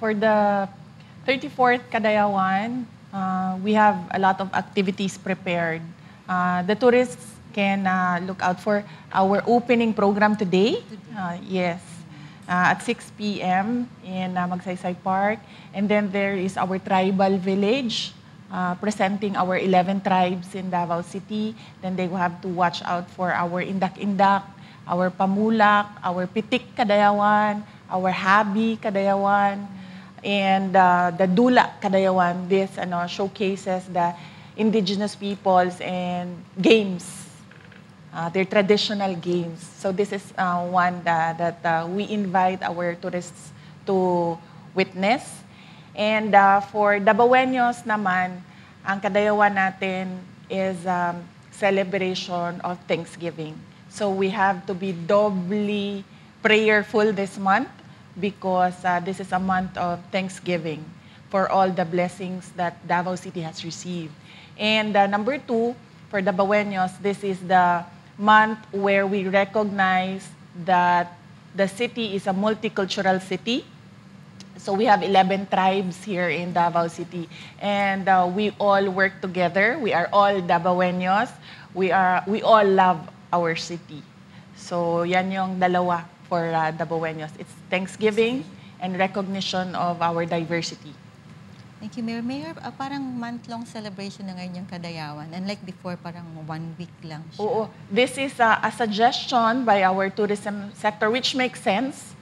For the 34th Kadayawan, we have a lot of activities prepared. The tourists can look out for our opening program today. Yes, at 6 p.m. in Magsaysay Park. And then there is our tribal village, presenting our 11 tribes in Davao City. Then they will have to watch out for our Indak-Indak, our Pamulak, our Pitik Kadayawan, our Habi Kadayawan, and the Dula Kadayawan. This showcases the indigenous peoples and games, their traditional games. So this is one that we invite our tourists to witness. And for Dabaweños naman, ang Kadayawan natin is celebration of Thanksgiving. So we have to be doubly prayerful this month because this is a month of Thanksgiving for all the blessings that Davao City has received. And number 2, for Dabaweños, this is the month where we recognize that the city is a multicultural city. So we have 11 tribes here in Davao City, and we all work together. We are all Dabaweños. We all love our city. So yan yung dalawa for Dabaweños. It's Thanksgiving and recognition of our diversity. Thank you, Mayor. Mayor, parang month-long celebration na ngayon yung Kadayawan. Unlike before, parang 1 week lang siya. Oo. This is a suggestion by our tourism sector, which makes sense.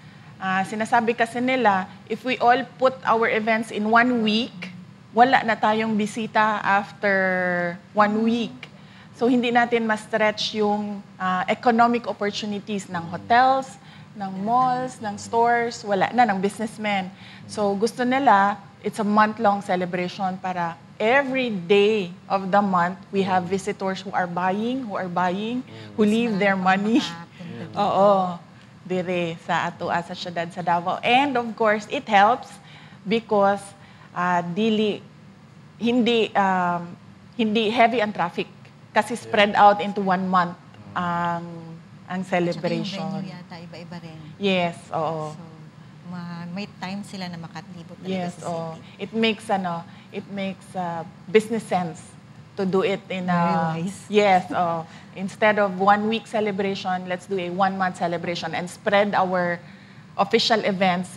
Sinasabi kasi nila, if we all put our events in 1 week, wala na tayong bisita after 1 week. So hindi natin ma-stretch yung economic opportunities ng hotels, ng malls, ng stores, wala na, ng businessmen. So gusto nila, it's a month-long celebration para every day of the month, we have visitors who are buying, who leave their money. Oo. Dire sa ato sa syudad sa Davao. And of course, it helps because hindi heavy ang traffic kasi spread out into 1 month ang celebration. Tsaka yung venue yata, iba-iba rin. Yes, oo. So, may time sila na makatlibot talaga yes, sa city. It makes business sense to do it in a... Very wise. Yes, instead of 1 week celebration, let's do a 1 month celebration and spread our official events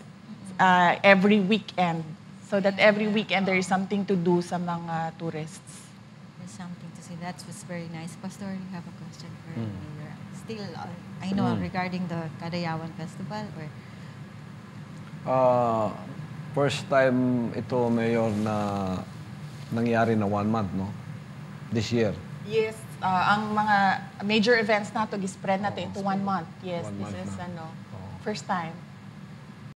every weekend so that every weekend there is something to do sa mga tourists. There's something to see. That was very nice. Pastor, you have a question for Mayor? Still, I know regarding the Kadayawan Festival or... First time ito, Mayor, na nangyari na 1 month, no? This year. Yes, ang mga major events nato, spread natin into 1 month. Yes, this is first time.